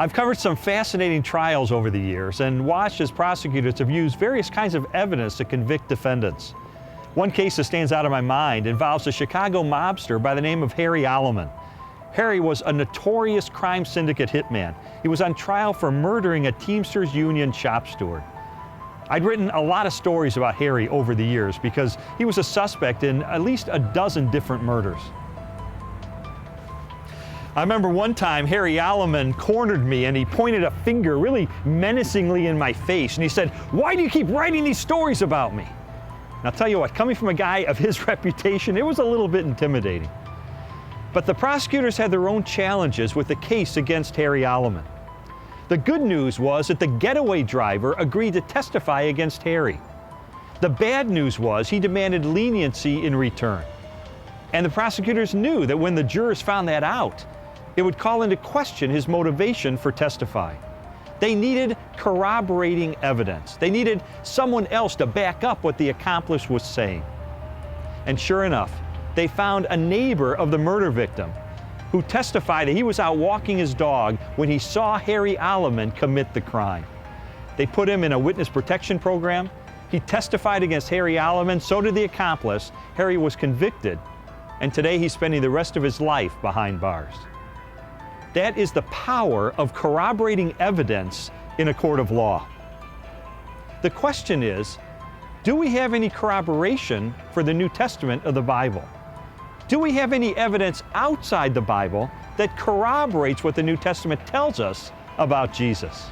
I've covered some fascinating trials over the years and watched as prosecutors have used various kinds of evidence to convict defendants. One case that stands out in my mind involves a Chicago mobster by the name of Harry Alleman. Harry was a notorious crime syndicate hitman. He was on trial for murdering a Teamsters Union shop steward. I'd written a lot of stories about Harry over the years because he was a suspect in at least a dozen different murders. I remember one time Harry Alleman cornered me and he pointed a finger really menacingly in my face and he said, "Why do you keep writing these stories about me?" And I'll tell you what, coming from a guy of his reputation, it was a little bit intimidating. But the prosecutors had their own challenges with the case against Harry Alleman. The good news was that the getaway driver agreed to testify against Harry. The bad news was he demanded leniency in return. And the prosecutors knew that when the jurors found that out, it would call into question his motivation for testifying. They needed corroborating evidence. They needed someone else to back up what the accomplice was saying. And sure enough, they found a neighbor of the murder victim who testified that he was out walking his dog when he saw Harry Alleman commit the crime. They put him in a witness protection program. He testified against Harry Alleman, so did the accomplice. Harry was convicted, and today he's spending the rest of his life behind bars. That is the power of corroborating evidence in a court of law. The question is, do we have any corroboration for the New Testament of the Bible? Do we have any evidence outside the Bible that corroborates what the New Testament tells us about Jesus?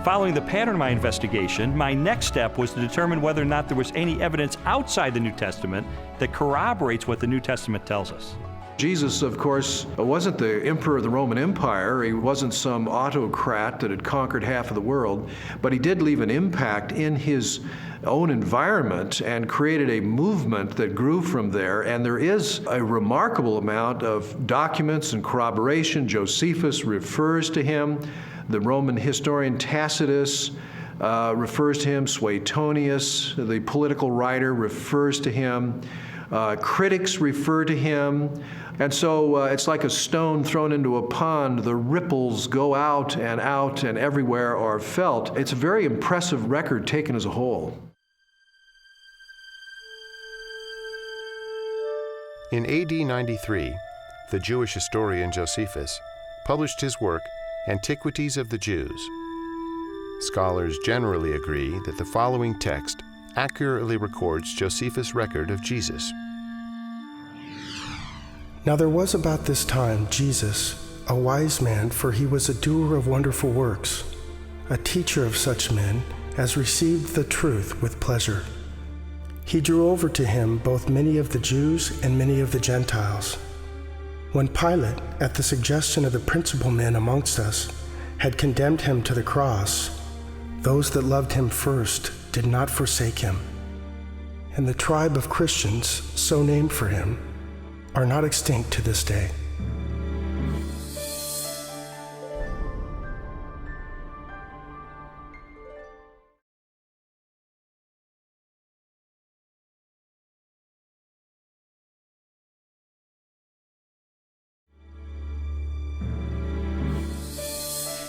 Following the pattern of my investigation, my next step was to determine whether or not there was any evidence outside the New Testament that corroborates what the New Testament tells us. Jesus, of course, wasn't the emperor of the Roman Empire. He wasn't some autocrat that had conquered half of the world, but he did leave an impact in his own environment and created a movement that grew from there. And there is a remarkable amount of documents and corroboration. Josephus refers to him. The Roman historian Tacitus refers to him. Suetonius, the political writer, refers to him. Critics refer to him. And so it's like a stone thrown into a pond. The ripples go out and everywhere are felt. It's a very impressive record taken as a whole. In AD 93, the Jewish historian Josephus published his work, Antiquities of the Jews. Scholars generally agree that the following text accurately records Josephus' record of Jesus. Now there was about this time Jesus, a wise man, for he was a doer of wonderful works, a teacher of such men as received the truth with pleasure. He drew over to him both many of the Jews and many of the Gentiles. When Pilate, at the suggestion of the principal men amongst us, had condemned him to the cross, those that loved him first did not forsake him. And the tribe of Christians, so named for him, are not extinct to this day.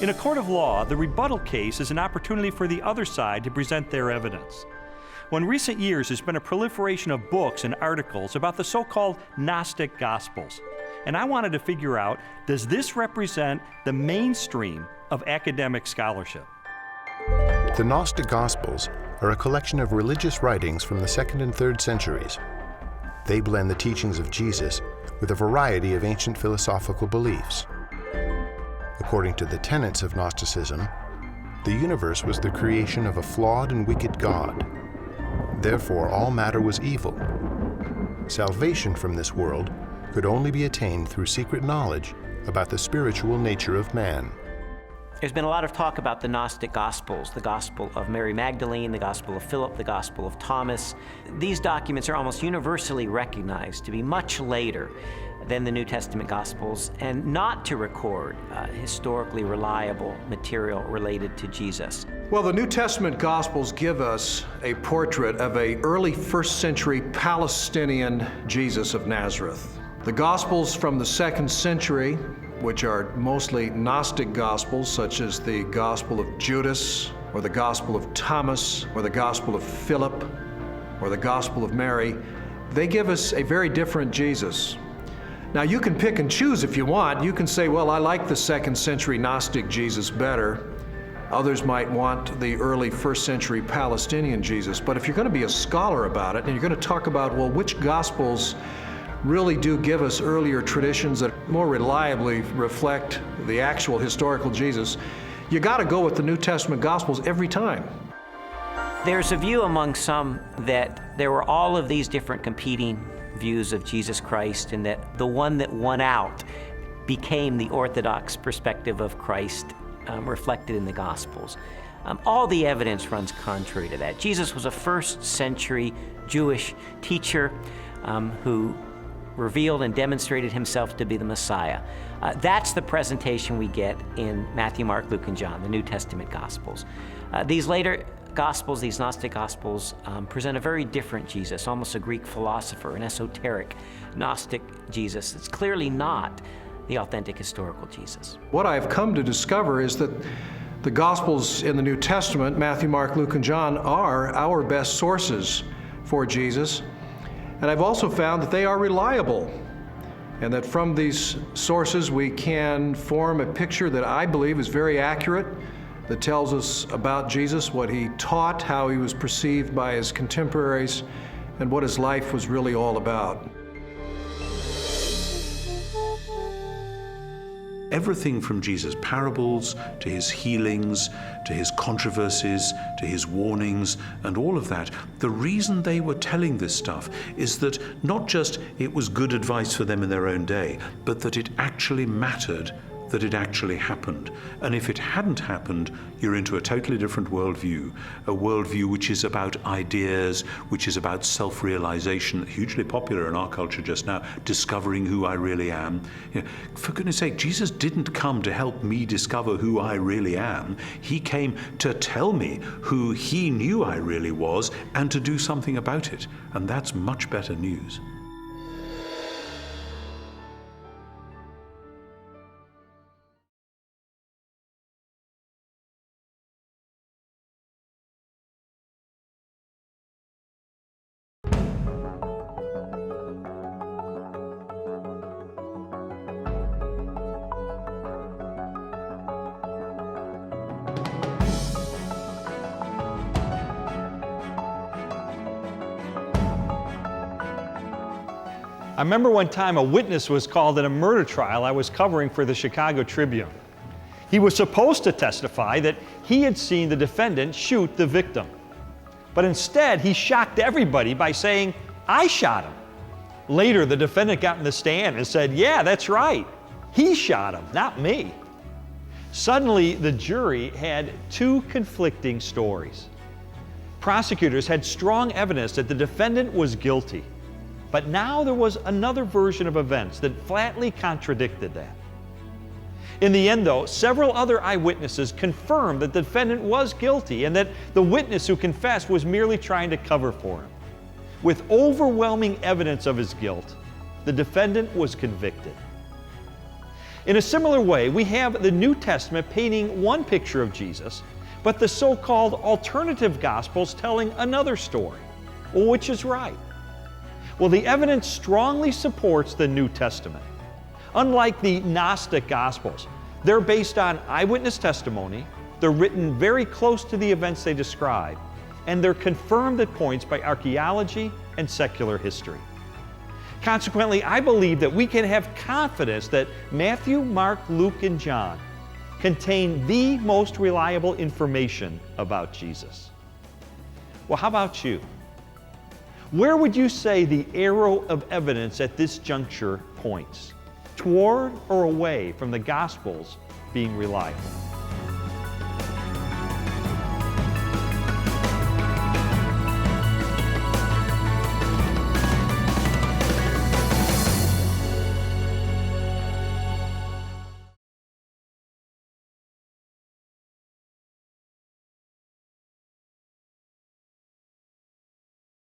In a court of law, the rebuttal case is an opportunity for the other side to present their evidence. Well, in recent years, there's been a proliferation of books and articles about the so-called Gnostic Gospels. And I wanted to figure out, does this represent the mainstream of academic scholarship? The Gnostic Gospels are a collection of religious writings from the 2nd and 3rd centuries. They blend the teachings of Jesus with a variety of ancient philosophical beliefs. According to the tenets of Gnosticism, the universe was the creation of a flawed and wicked God. Therefore, all matter was evil. Salvation from this world could only be attained through secret knowledge about the spiritual nature of man. There's been a lot of talk about the Gnostic Gospels, the Gospel of Mary Magdalene, the Gospel of Philip, the Gospel of Thomas. These documents are almost universally recognized to be much later than the New Testament Gospels and not to record historically reliable material related to Jesus. Well, the New Testament Gospels give us a portrait of an early first century Palestinian Jesus of Nazareth. The Gospels from the 2nd century, which are mostly Gnostic Gospels, such as the Gospel of Judas, or the Gospel of Thomas, or the Gospel of Philip, or the Gospel of Mary, they give us a very different Jesus. Now, you can pick and choose if you want. You can say, well, I like the 2nd century Gnostic Jesus better. Others might want the early 1st century Palestinian Jesus. But if you're going to be a scholar about it, and you're going to talk about, well, which Gospels really do give us earlier traditions that more reliably reflect the actual historical Jesus, you got to go with the New Testament Gospels every time. There's a view among some that there were all of these different competing views of Jesus Christ, and that the one that won out became the orthodox perspective of Christ reflected in the Gospels. All the evidence runs contrary to that. Jesus was a 1st century Jewish teacher who revealed and demonstrated himself to be the Messiah. That's the presentation we get in Matthew, Mark, Luke, and John, the New Testament Gospels. These later Gospels, these Gnostic Gospels, present a very different Jesus, almost a Greek philosopher, an esoteric Gnostic Jesus. It's clearly not the authentic historical Jesus. What I've come to discover is that the Gospels in the New Testament, Matthew, Mark, Luke, and John, are our best sources for Jesus. And I've also found that they are reliable, and that from these sources we can form a picture that I believe is very accurate, that tells us about Jesus, what he taught, how he was perceived by his contemporaries, and what his life was really all about. Everything from Jesus' parables, to his healings, to his controversies, to his warnings, and all of that, the reason they were telling this stuff is that not just it was good advice for them in their own day, but that it actually mattered, that it actually happened. And if it hadn't happened, you're into a totally different worldview, a worldview which is about ideas, which is about self-realization, hugely popular in our culture just now, discovering who I really am. You know, for goodness sake, Jesus didn't come to help me discover who I really am. He came to tell me who he knew I really was and to do something about it. And that's much better news. I remember one time a witness was called in a murder trial I was covering for the Chicago Tribune. He was supposed to testify that he had seen the defendant shoot the victim. But instead, he shocked everybody by saying, "I shot him." Later, the defendant got in the stand and said, "Yeah, that's right. He shot him, not me." Suddenly, the jury had two conflicting stories. Prosecutors had strong evidence that the defendant was guilty. But now there was another version of events that flatly contradicted that. In the end, though, several other eyewitnesses confirmed that the defendant was guilty and that the witness who confessed was merely trying to cover for him. With overwhelming evidence of his guilt, the defendant was convicted. In a similar way, we have the New Testament painting one picture of Jesus, but the so-called alternative Gospels telling another story. Well, which is right? Well, the evidence strongly supports the New Testament. Unlike the Gnostic Gospels, they're based on eyewitness testimony, they're written very close to the events they describe, and they're confirmed at points by archaeology and secular history. Consequently, I believe that we can have confidence that Matthew, Mark, Luke, and John contain the most reliable information about Jesus. Well, how about you? Where would you say the arrow of evidence at this juncture points? Toward or away from the Gospels being reliable?